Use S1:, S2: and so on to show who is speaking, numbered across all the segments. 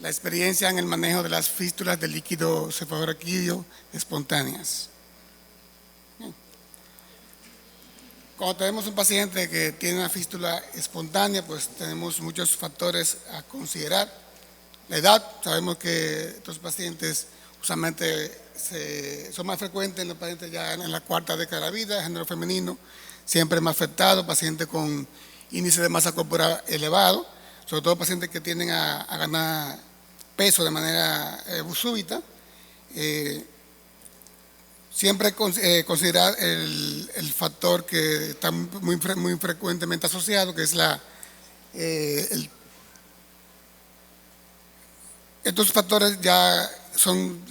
S1: la experiencia en el manejo de las fístulas del líquido cefalorraquídeo espontáneas. Cuando tenemos un paciente que tiene una fístula espontánea, pues tenemos muchos factores a considerar. La edad, sabemos que estos pacientes usualmente son más frecuentes en los pacientes ya en la cuarta década de la vida, género femenino, siempre más afectado, pacientes con índice de masa corporal elevado, sobre todo pacientes que tienden a ganar peso de manera súbita. Siempre considerar el factor que está muy frecuentemente asociado, que es estos factores ya son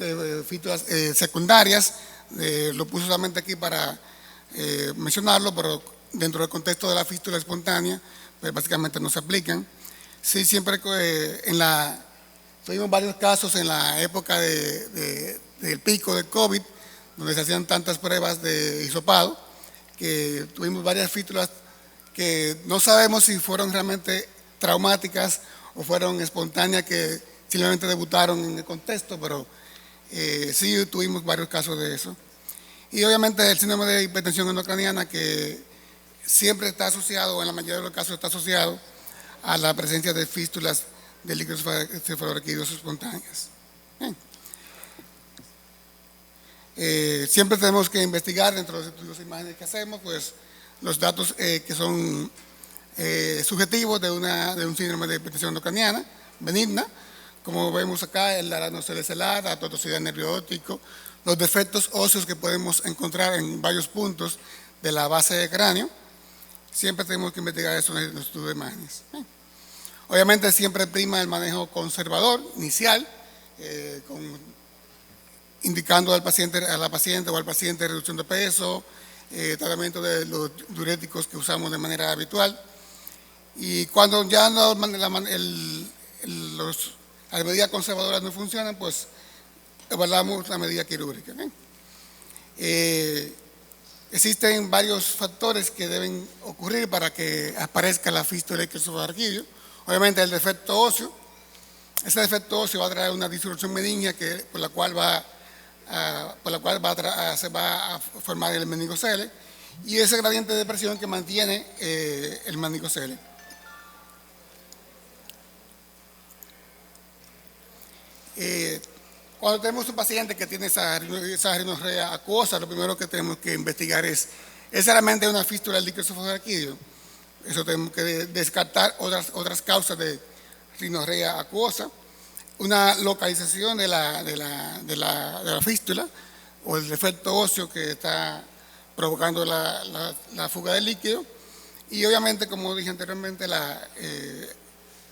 S1: fístulas secundarias. Lo puse solamente aquí para mencionarlo, pero dentro del contexto de la fístula espontánea, pues básicamente no se aplican. Sí, siempre tuvimos varios casos en la época del pico del COVID, donde se hacían tantas pruebas de hisopado, que tuvimos varias fístulas que no sabemos si fueron realmente traumáticas o fueron espontáneas que simplemente debutaron en el contexto, pero sí tuvimos varios casos de eso. Y obviamente el síndrome de hipertensión endocraniana, que siempre está asociado, o en la mayoría de los casos está asociado a la presencia de fístulas de líquidos cefalorraquídeos espontáneas. Siempre tenemos que investigar dentro de los estudios de imágenes que hacemos, pues los datos que son subjetivos de un síndrome de hipertensión endocraniana benigna, como vemos acá, el aranoceleselar, la totosidad nervio óptico, los defectos óseos que podemos encontrar en varios puntos de la base del cráneo. Siempre tenemos que investigar eso en los estudios de imágenes. Obviamente siempre prima el manejo conservador, inicial, indicando a la paciente o al paciente reducción de peso, tratamiento de los diuréticos que usamos de manera habitual. Y cuando ya las medidas conservadoras no funcionan, pues evaluamos la medida quirúrgica. Existen varios factores que deben ocurrir para que aparezca la fístula esofagio. Obviamente el defecto óseo. Ese defecto óseo va a traer una disolución meningia por la cual se va a formar el meningocele, y ese gradiente de presión que mantiene el meningocele. Cuando tenemos un paciente que tiene esa rinorrea acuosa, lo primero que tenemos que investigar es realmente una fístula del líquido cefalorraquídeo. Eso tenemos que descartar otras causas de rinorrea acuosa, una localización de la fístula o el defecto óseo que está provocando la fuga del líquido, y obviamente, como dije anteriormente,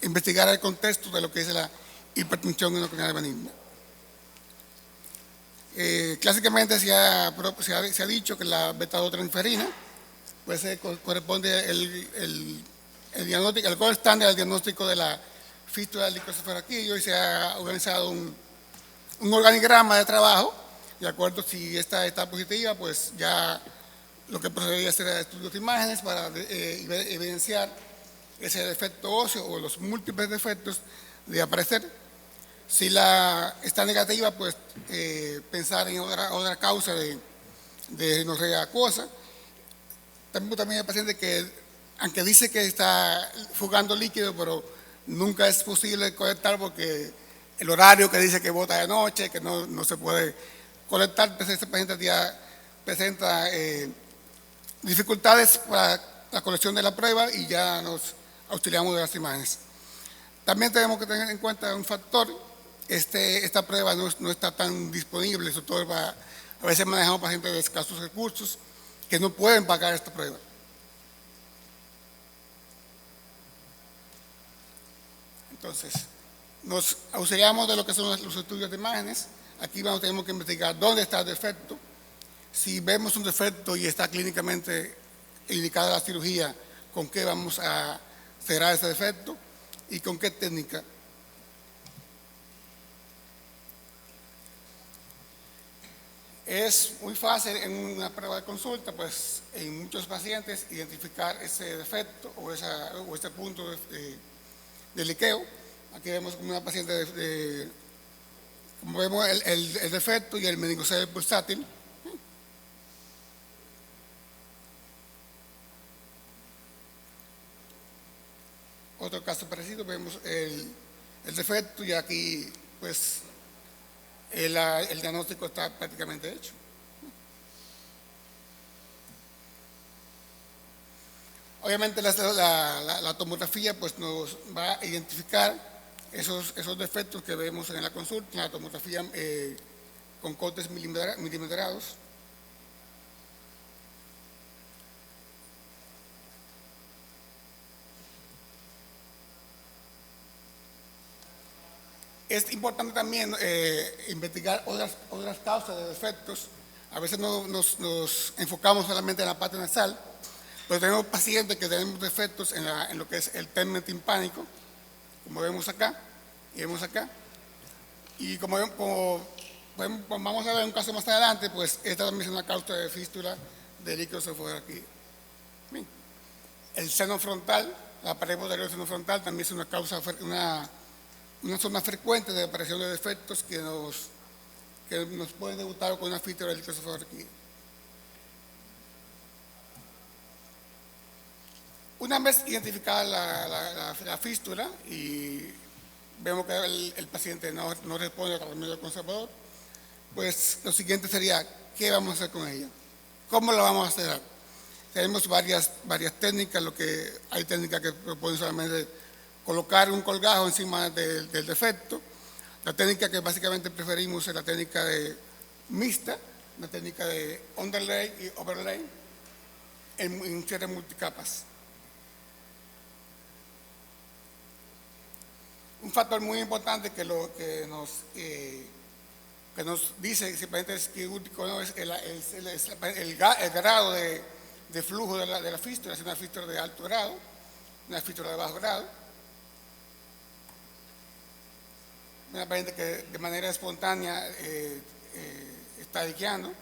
S1: investigar el contexto de lo que es la hipertensión endocrinal benigna. Clásicamente se ha dicho que la beta-2-transferina pues corresponde el diagnóstico, el gold estándar del diagnóstico de la fístula del líquido cefalorraquídeo, y se ha organizado un organigrama de trabajo. De acuerdo, si esta está positiva, pues ya lo que procedería a hacer estudios de imágenes para evidenciar ese defecto óseo o los múltiples defectos de aparecer. Si está negativa, pues pensar en otra causa de rinorrea acuosa. También hay pacientes que, aunque dice que está fugando líquido, pero nunca es posible colectar porque el horario que dice que bota de noche, que no se puede colectar, pues este paciente ya presenta dificultades para la colección de la prueba y ya nos auxiliamos de las imágenes. También tenemos que tener en cuenta un factor: esta prueba no está tan disponible, sobre todo a veces manejamos pacientes de escasos recursos que no pueden pagar esta prueba. Entonces, nos auxiliamos de lo que son los estudios de imágenes. Aquí tenemos que investigar dónde está el defecto. Si vemos un defecto y está clínicamente indicada la cirugía, con qué vamos a cerrar ese defecto y con qué técnica. Es muy fácil en una prueba de consulta, pues en muchos pacientes, identificar ese defecto o ese punto de liqueo. Aquí vemos como una paciente como vemos el defecto y el meningocele pulsátil. Otro caso parecido, vemos el defecto y aquí pues el diagnóstico está prácticamente hecho. Obviamente la tomografía pues nos va a identificar esos defectos que vemos en la consulta, en la tomografía con cortes milimetrados. Es importante también investigar otras causas de defectos. A veces nos enfocamos solamente en la parte nasal, pero tenemos pacientes que tenemos defectos en lo que es el tegmen timpánico, como vemos acá y vemos acá. Y como vamos a ver un caso más adelante, pues esta también es una causa de fístula de líquido esofageal. El seno frontal, la pared posterior del seno frontal también es una causa, una zona frecuente de aparición de defectos que nos pueden debutar con una fístula de líquido esofageal. Una vez identificada la fístula y vemos que el paciente no responde al tratamiento conservador, pues lo siguiente sería, ¿qué vamos a hacer con ella? ¿Cómo lo vamos a hacer? Tenemos varias técnicas, hay técnicas que proponen solamente colocar un colgajo encima del defecto. La técnica que básicamente preferimos es la técnica de mixta, la técnica de underlay y overlay en cierre multicapas. Un factor muy importante que nos dice si el paciente es quirúrgico o no es el grado de flujo de la fístula, si es una fístula de alto grado, una fístula de bajo grado. Una paciente que de manera espontánea está diqueando.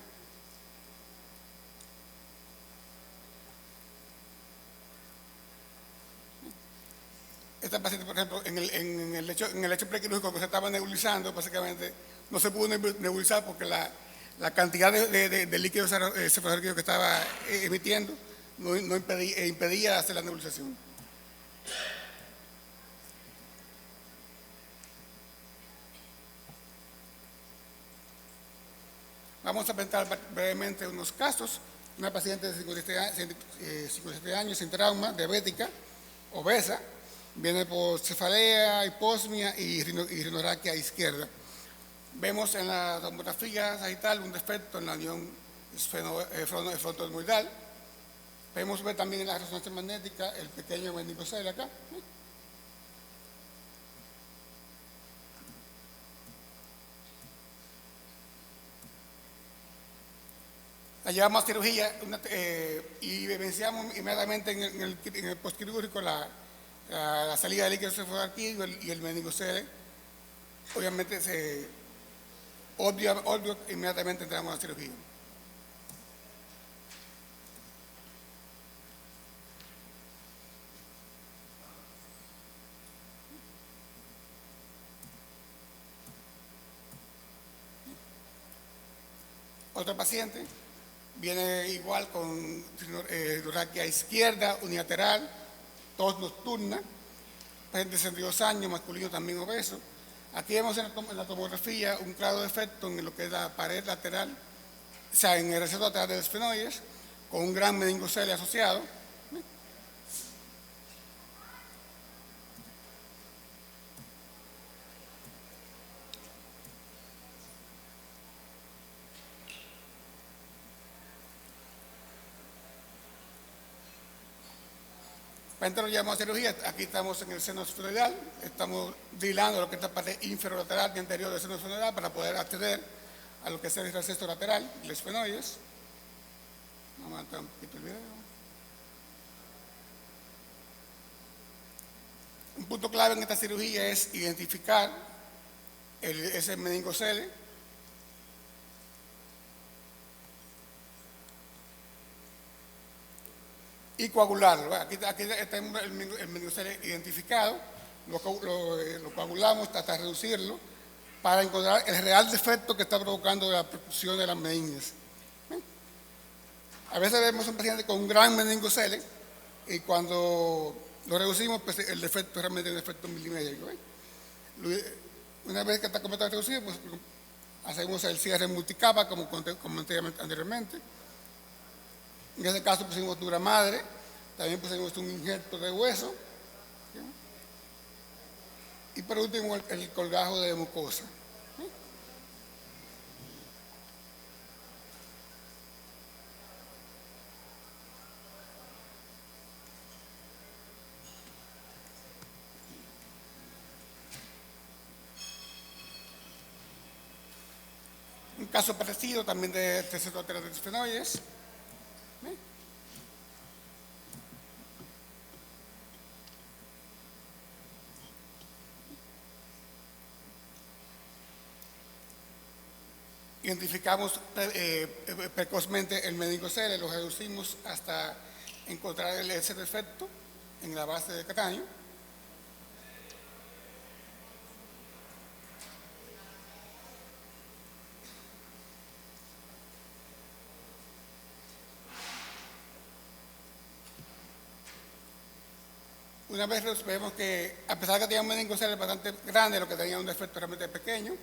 S1: Esta paciente, por ejemplo, en el lecho prequirúrgico que se estaba nebulizando, básicamente no se pudo nebulizar porque la cantidad de líquido cefalorraquídeo que estaba emitiendo no impedía hacer la nebulización. Vamos a presentar brevemente unos casos. Una paciente de 57 años sin trauma, diabética, obesa, viene por cefalea, hiposmia y rinorraquia izquierda. Vemos en la tomografía sagital un defecto en la unión frontoesmoidal. Podemos ver también en la resonancia magnética el pequeño meningocele acá. La llevamos a cirugía y evidenciamos inmediatamente en el postquirúrgico la salida de líquido cefalorraquídeo y el meningocele. Obviamente obvio, inmediatamente entramos a la cirugía. Otro paciente viene igual con rinorraquia izquierda, unilateral, tos nocturna, paciente de 62 años, masculino también obeso. Aquí vemos en la tomografía un claro defecto en lo que es la pared lateral, o sea, en el receptor lateral de los esfenoides, con un gran meningocele asociado. Entonces lo llevamos a cirugía. Aquí estamos en el seno esfenoidal, estamos dilando lo que es la parte inferolateral y anterior del seno esfenoidal para poder acceder a lo que es el receso lateral, los esfenoides. Vamos a adelantar un poquito el video. Un punto clave en esta cirugía es identificar ese meningocele y coagularlo. Aquí está el meningocele identificado. lo coagulamos hasta reducirlo para encontrar el real defecto que está provocando la percusión de las meninges. A veces vemos un paciente con un gran meningocele y cuando lo reducimos, pues el defecto es realmente un defecto milimétrico. Una vez que está completamente reducido, pues hacemos el cierre multicapa, como comenté anteriormente. En ese caso pusimos dura madre, también pusimos un injerto de hueso, ¿sí? Y por último el colgajo de mucosa. Un caso parecido también de tercetoteratesfenoides. Identificamos precozmente el meningocele, lo reducimos hasta encontrar ese defecto en la base del cráneo. Una vez vemos que, a pesar de que tenía un meningocele bastante grande, lo que tenía un defecto realmente pequeño,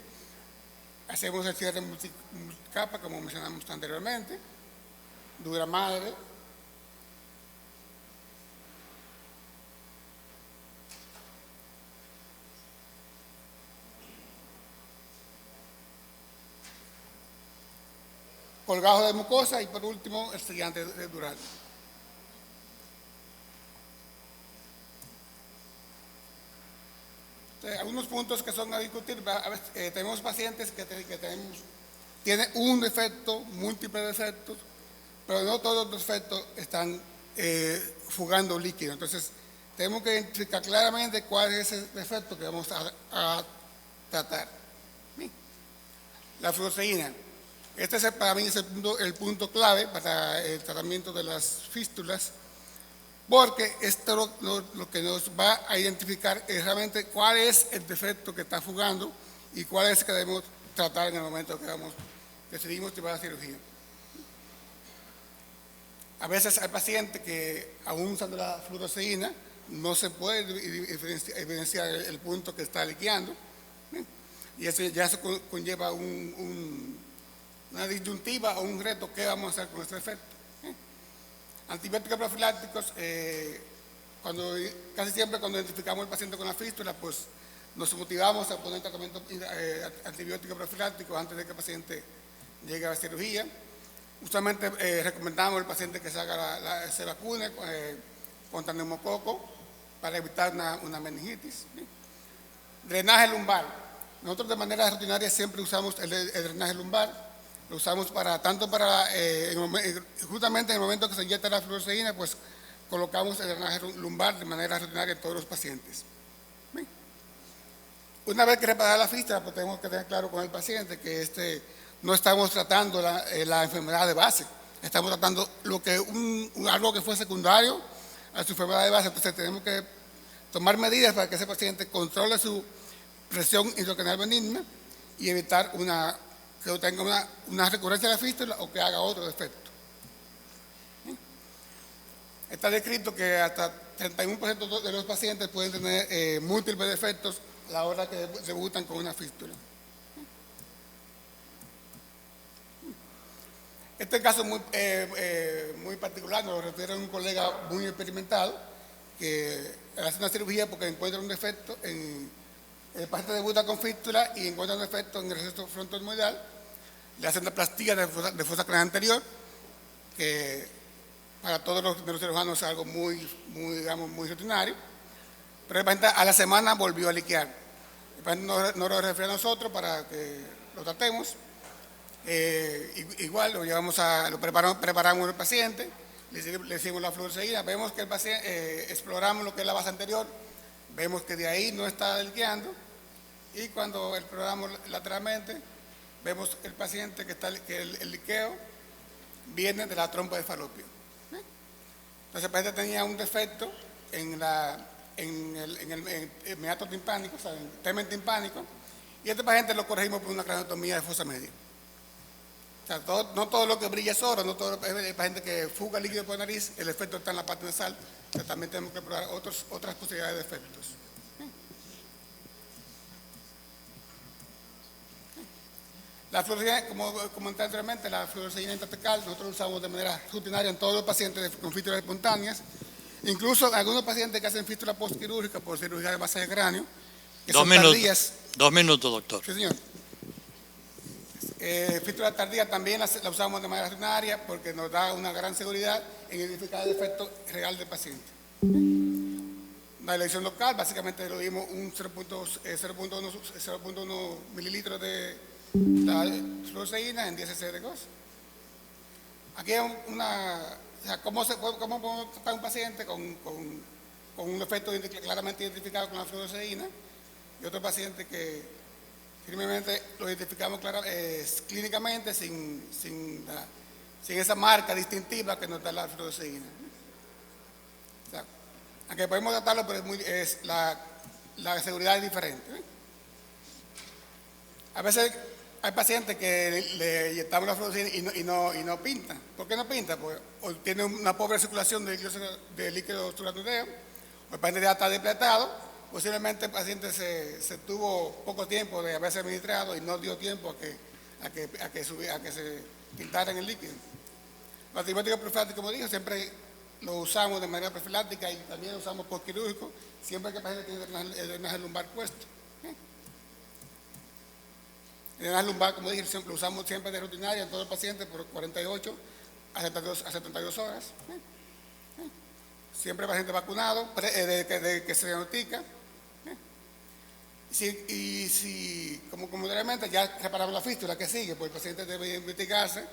S1: hacemos el cierre multicapa, como mencionamos anteriormente, dura madre, colgajo de mucosa y por último el sellante dural. Algunos puntos que son a discutir. A veces, tenemos pacientes que tienen un defecto, múltiples defectos, pero no todos los defectos están fugando líquido. Entonces, tenemos que identificar claramente cuál es ese defecto que vamos a tratar. Bien. La fluoxeína. Este para mí es el punto clave para el tratamiento de las fístulas, porque esto lo que nos va a identificar es realmente cuál es el defecto que está fugando y cuál es el que debemos tratar en el momento que decidimos llevar a cirugía. A veces hay pacientes que aún usando la fluoxeína no se puede evidenciar el punto que está liqueando, y eso ya se conlleva una disyuntiva o un reto. ¿Qué vamos a hacer con este efecto? Antibióticos profilácticos, casi siempre cuando identificamos al paciente con la fístula, pues nos motivamos a poner tratamiento antibiótico profiláctico antes de que el paciente llegue a la cirugía. Usualmente recomendamos al paciente que se vacune contra neumococo para evitar una meningitis. ¿Sí? Drenaje lumbar. Nosotros de manera rutinaria siempre usamos el drenaje lumbar. Lo usamos justamente en el momento que se inyecta la fluoxeína, pues colocamos el drenaje lumbar de manera rutinaria en todos los pacientes. ¿Bien? Una vez que reparar la fístula, pues tenemos que tener claro con el paciente que no estamos tratando la enfermedad de base, estamos tratando algo que fue secundario a su enfermedad de base. Entonces tenemos que tomar medidas para que ese paciente controle su presión intracraneal benigna y evitar que tenga una recurrencia de la fístula o que haga otro defecto. ¿Sí? Está descrito que hasta 31% de los pacientes pueden tener múltiples defectos a la hora que debutan con una fístula. Este caso es muy particular, nos lo refiere a un colega muy experimentado que hace una cirugía porque encuentra un defecto el paciente debuta con fístula y encuentra un defecto en el receso frontoesmoidal. Le hacen la plastilla de fosa craneal anterior, que para todos los neurocirujanos es algo muy rutinario, pero el paciente a la semana volvió a liquear. El paciente nos lo refiere a nosotros para que lo tratemos. Igual lo preparamos al paciente, le hicimos la fluoxeína, vemos que el paciente, exploramos lo que es la base anterior, vemos que de ahí no está liqueando, y cuando exploramos lateralmente, vemos el paciente que el liqueo viene de la trompa de falopio. Entonces el paciente tenía un defecto en la en meato timpánico, o sea, en el temen timpánico, y este paciente lo corregimos por una craniotomía de fosa media. O sea, no todo lo que brilla es oro, no todo el paciente que fuga líquido por la nariz, el efecto está en la parte nasal, pero también tenemos que probar otras posibilidades de efectos. La fluoresceína, como comenté anteriormente, la fluoresceína intratecal nosotros usamos de manera rutinaria en todos los pacientes con fístulas espontáneas, incluso en algunos pacientes que hacen fístula postquirúrgica por cirugía de base de cráneo, que son tardías.
S2: 2 minutos, doctor.
S1: Sí, señor. Fístula tardía también la usamos de manera rutinaria porque nos da una gran seguridad en identificar el efecto real del paciente. La elección local, básicamente lo dimos un 0.1 mililitros de la fluoresceína en 10 cc de gozo. Aquí hay o sea, ¿cómo podemos tratar a un paciente con un efecto claramente identificado con la fluoresceína y otro paciente que firmemente lo identificamos clínicamente sin esa marca distintiva que nos da la fluoresceína? O sea, aunque podemos tratarlo, pero la seguridad es diferente. A veces hay pacientes que le inyectamos la fluoresceína y no pintan. ¿Por qué no pintan? Porque o tiene una pobre circulación de líquido suranudeo, o el paciente ya está depletado, posiblemente el paciente se tuvo poco tiempo de haberse administrado y no dio tiempo a que se pintara en el líquido. Los antibióticos profilácticos, como dije, siempre lo usamos de manera profiláctica y también lo usamos por quirúrgico, siempre que el paciente tiene el drenaje lumbar puesto. El drenaje lumbar, como dije, lo usamos siempre de rutinaria en todo el paciente por 48 a 72 horas. Siempre el paciente vacunado, de que se diagnostica. Y si, como realmente ya separamos la fístula, que sigue, pues el paciente debe investigarse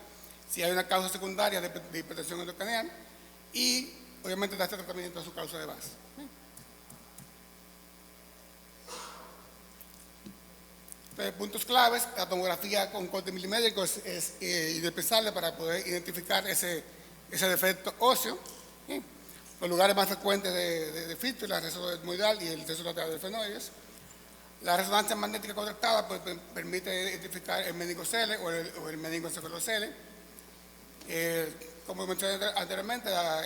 S1: si hay una causa secundaria de hipertensión endocraneal y obviamente dar este tratamiento a su causa de base. Entonces, puntos claves: la tomografía con corte milimétrico es indispensable para poder identificar ese defecto óseo. Los lugares más frecuentes de fístula, el resto etmoidal y el resto lateral de fenoides. La resonancia magnética contractada pues, permite identificar el meningocele o el meningoencefalocele. Como mencioné anteriormente, la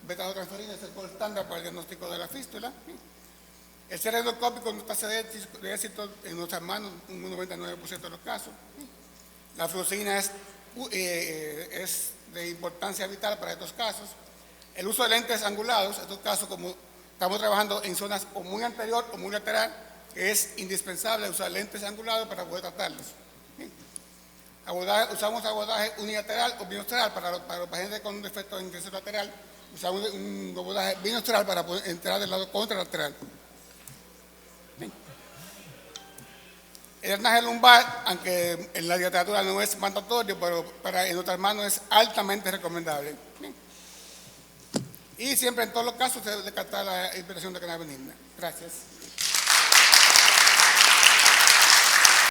S1: beta-2-transferina es el gold estándar para el diagnóstico de la fístula. El ser endoscópico no tasa de éxito en nuestras manos, un 99% de los casos. La fluoresceína es de importancia vital para estos casos. El uso de lentes angulados, en estos casos, como estamos trabajando en zonas o muy anterior o muy lateral, es indispensable usar lentes angulados para poder tratarlos. Usamos abordaje unilateral o bilateral para los pacientes con un defecto de ingreso lateral. Usamos un abordaje bilateral para poder entrar del lado contralateral. El drenaje lumbar, aunque en la literatura no es mandatorio, pero en nuestras manos es altamente recomendable. Y siempre en todos los casos se debe descartar la hipertensión de canal benigna. Gracias.